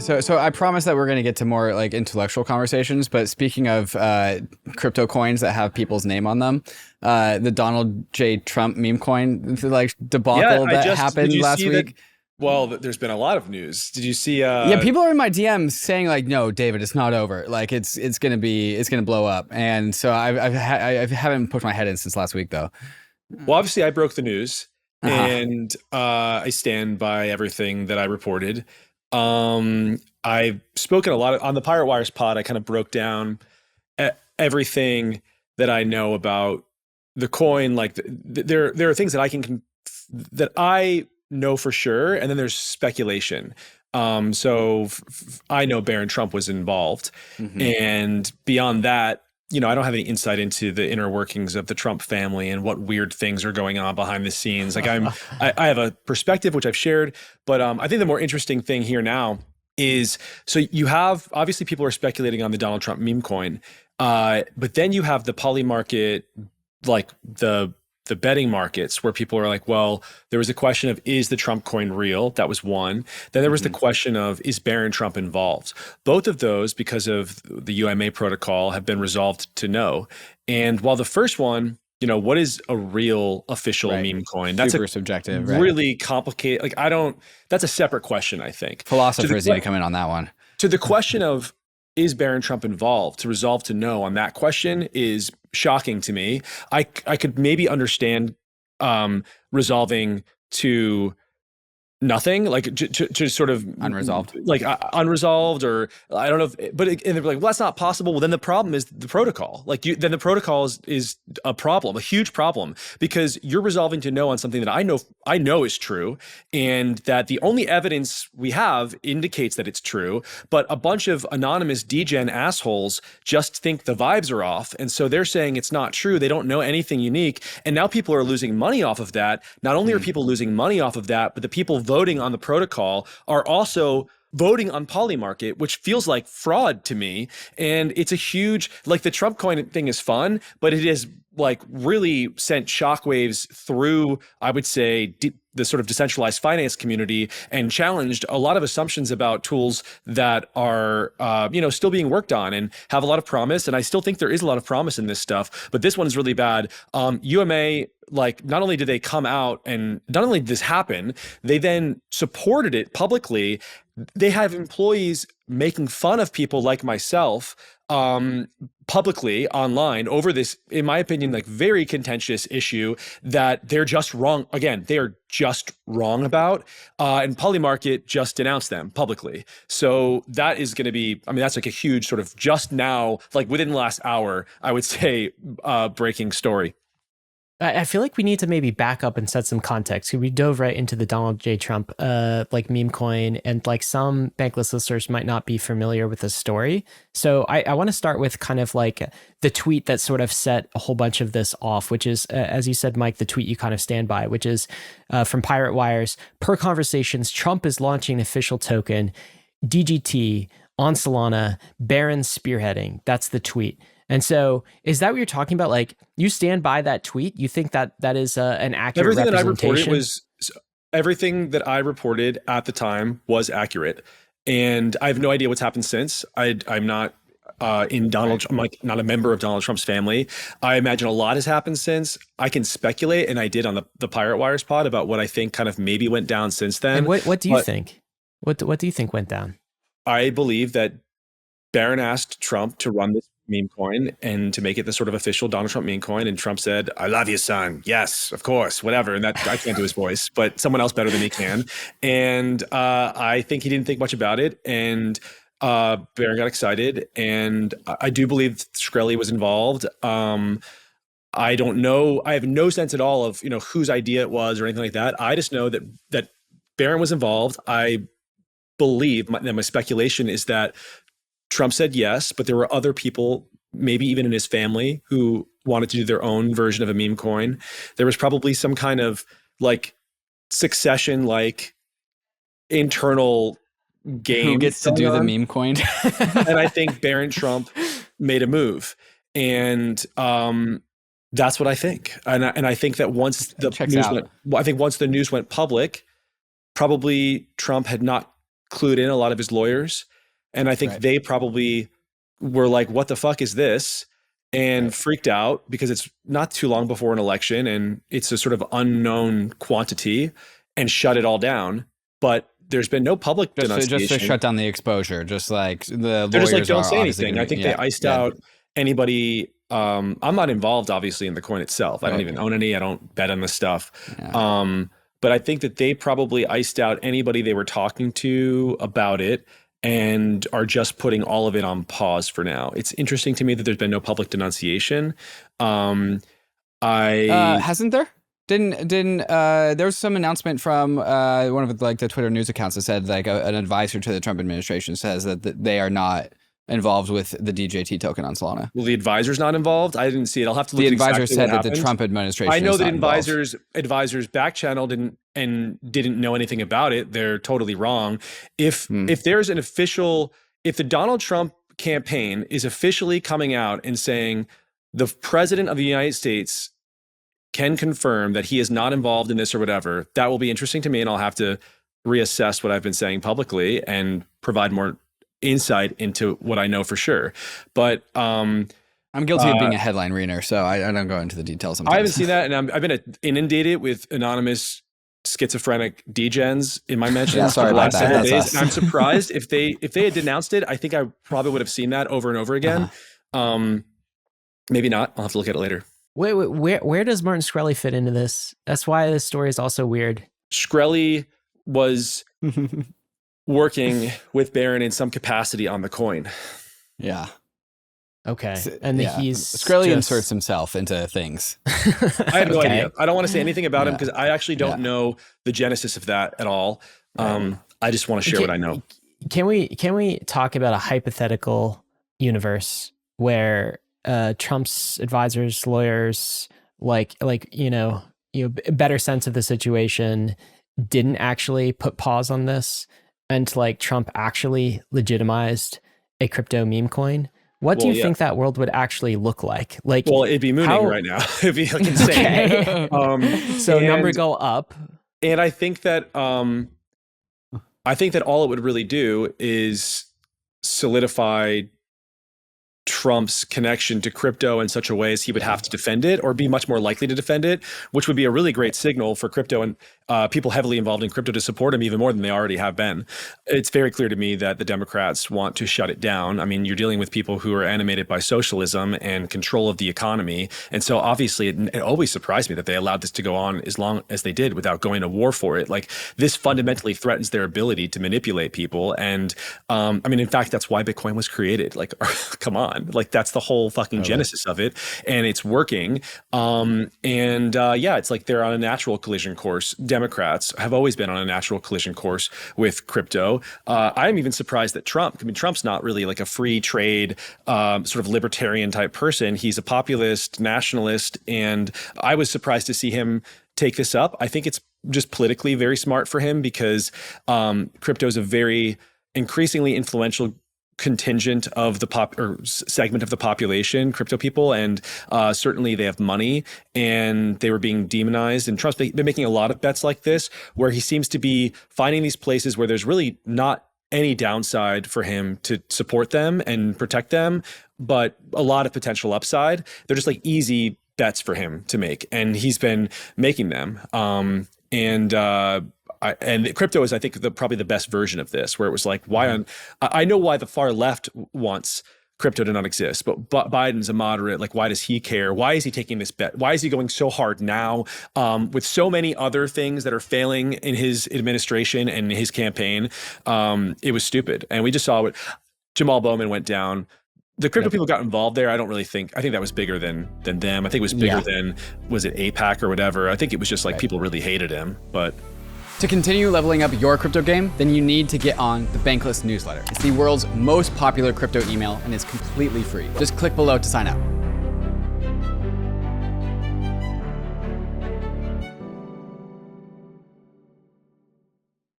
So I promise that we're going to get to more like intellectual conversations. But speaking of crypto coins that have people's name on them, the Donald J. Trump meme coin like debacle that happened last week. Well, there's been a lot of news. Did you see? Yeah, people are in my DMs saying like, "No, David, it's not over. Like, it's gonna blow up." And so I haven't put my head in since last week though. Well, obviously, I broke the news, Uh-huh. and I stand by everything that I reported. I've spoken a lot on the Pirate Wires pod. I kind of broke down everything that I know about the coin. Like there are things that that I know for sure, and then there's speculation. So I know Barron Trump was involved, and beyond that, I don't have any insight into the inner workings of the Trump family and what weird things are going on behind the scenes. Like I have a perspective which I've shared, but I think the more interesting thing here now is, so you have, obviously people are speculating on the Donald Trump meme coin, but then you have the poly market, like the betting markets, where people are like, well, there was a question of, is the Trump coin real? That was one. Then there was the question of, is Barron Trump involved? Both of those, because of the UMA protocol, have been resolved to no. And while the first one, what is a real official meme coin? That's super subjective, really complicated. Like that's a separate question, I think. Philosophers need to come in on that one. To the question of, is Barron Trump involved? To resolve to no on that question is shocking to me. I could maybe understand resolving to nothing, like to sort of unresolved, unresolved, or I don't know if, and they're like, well, that's not possible. Well, then the problem is the protocol. Then the protocol is a problem, a huge problem, because you're resolving to no on something that I know is true, and that the only evidence we have indicates that it's true, but a bunch of anonymous degen assholes just think the vibes are off, and so they're saying it's not true. They don't know anything unique, and now people are losing money off of that. Not only are people losing money off of that, but the people voting on the protocol are also voting on Polymarket, which feels like fraud to me. And it's a huge, like, the Trump coin thing is fun, but it has like really sent shockwaves through, I would say, the sort of decentralized finance community, and challenged a lot of assumptions about tools that are, still being worked on and have a lot of promise. And I still think there is a lot of promise in this stuff, but this one is really bad. UMA, like, not only did they come out and not only did this happen, they then supported it publicly. They have employees making fun of people like myself publicly online over this, in my opinion, like, very contentious issue that they're just wrong. Again, they are just wrong about, and Polymarket just denounced them publicly. So that is going to be, that's like a huge sort of just now, like within the last hour, I would say, breaking story. I feel like we need to maybe back up and set some context. We dove right into the Donald J. Trump like meme coin, and like some Bankless listeners might not be familiar with the story. So I want to start with kind of like the tweet that sort of set a whole bunch of this off, which is, as you said, Mike, the tweet you kind of stand by, which is from Pirate Wires. Per conversations, Trump is launching an official token, DGT, on Solana, Barron spearheading. That's the tweet. And so, is that what you're talking about? Like, you stand by that tweet? You think that that is an accurate representation? Everything that I reported at the time was accurate, and I have no idea what's happened since. I'm not I'm like not a member of Donald Trump's family. I imagine a lot has happened since. I can speculate, and I did on the Pirate Wires pod, about what I think kind of maybe went down since then. And what do you think? What do you think went down? I believe that Barron asked Trump to run this meme coin and to make it the sort of official Donald Trump meme coin. And Trump said, "I love you, son. Yes, of course, whatever." And that, I can't do his voice, but someone else better than me can. And I think he didn't think much about it. And Barron got excited. And I do believe Shkreli was involved. I don't know. I have no sense at all of, whose idea it was or anything like that. I just know that Barron was involved. I believe, my speculation is that Trump said yes, but there were other people, maybe even in his family, who wanted to do their own version of a meme coin. There was probably some kind of like succession, like internal game. Who gets to do the meme coin? And I think Barron Trump made a move, and that's what I think. And I think that once the news went public, probably Trump had not clued in, a lot of his lawyers. And I think they probably were like, what the fuck is this? And freaked out because it's not too long before an election and it's a sort of unknown quantity, and shut it all down. But there's been no public denunciation. Just to shut down the exposure, just like the They're lawyers just like, don't say anything. I think they iced out anybody. I'm not involved, obviously, in the coin itself. I don't even own any. I don't bet on this stuff. Yeah. But I think that they probably iced out anybody they were talking to about it, and are just putting all of it on pause for now. It's interesting to me that there's been no public denunciation. Hasn't there? Didn't there was some announcement from one of like the Twitter news accounts that said like an advisor to the Trump administration says that they are not involved with the DJT token on Solana. Well, the advisor's not involved. I didn't see it. I'll have to look. The advisor exactly said that the Trump administration. I know that advisors back channel didn't know anything about it. They're totally wrong. If there's an official, if the Donald Trump campaign is officially coming out and saying the president of the United States can confirm that he is not involved in this or whatever, that will be interesting to me, and I'll have to reassess what I've been saying publicly and provide more insight into what I know for sure. But I'm guilty of being a headline reader, so I don't go into the details sometimes. I haven't seen that, and I've been inundated with anonymous schizophrenic degens in my mentions for the last several days. And I'm surprised if they had denounced it, I think I probably would have seen that over and over again. Maybe not. I'll have to look at it later. Wait, where does Martin Shkreli fit into this? That's why this story is also weird. Shkreli was working with Barron in some capacity on the coin. Yeah. Okay. And he's Shkreli inserts himself into things. I have no idea. I don't want to say anything about him because I actually don't know the genesis of that at all. I just want to share what I know. Can we talk about a hypothetical universe where Trump's advisors, lawyers, like better sense of the situation, didn't actually put pause on this, and like Trump actually legitimized a crypto meme coin? What do you think that world would actually look like? Like, well, it'd be mooning right now. It'd be like insane. So number go up. And I think that all it would really do is solidify Trump's connection to crypto in such a way as he would have to defend it, or be much more likely to defend it, which would be a really great signal for crypto and people heavily involved in crypto to support him even more than they already have been. It's very clear to me that the Democrats want to shut it down. I mean, you're dealing with people who are animated by socialism and control of the economy. And so obviously it always surprised me that they allowed this to go on as long as they did without going to war for it. Like, this fundamentally threatens their ability to manipulate people. And I mean, in fact, that's why Bitcoin was created. Like, come on. Like, that's the whole fucking genesis of it, and it's working. It's like they're on a natural collision course. Democrats have always been on a natural collision course with crypto. I'm even surprised that Trump's not really like a free trade sort of libertarian type person. He's a populist, nationalist, and I was surprised to see him take this up. I think it's just politically very smart for him because crypto is a very increasingly influential contingent of the segment of the population, crypto people, and certainly they have money, and they were being demonized. And Trump's been making a lot of bets like this, where he seems to be finding these places where there's really not any downside for him to support them and protect them, but a lot of potential upside. They're just like easy bets for him to make, and he's been making them. And crypto is, I think, probably the best version of this, where it was like, I know why the far left wants crypto to not exist, but Biden's a moderate. Like, why does he care? Why is he taking this bet? Why is he going so hard now with so many other things that are failing in his administration and his campaign? It was stupid. And we just saw what Jamal Bowman went down. The crypto people got involved there. I think that was bigger than them. I think it was bigger than, was it APAC or whatever? I think it was just like people really hated him, but... To continue leveling up your crypto game, then you need to get on the Bankless newsletter. It's the world's most popular crypto email and is completely free. Just click below to sign up.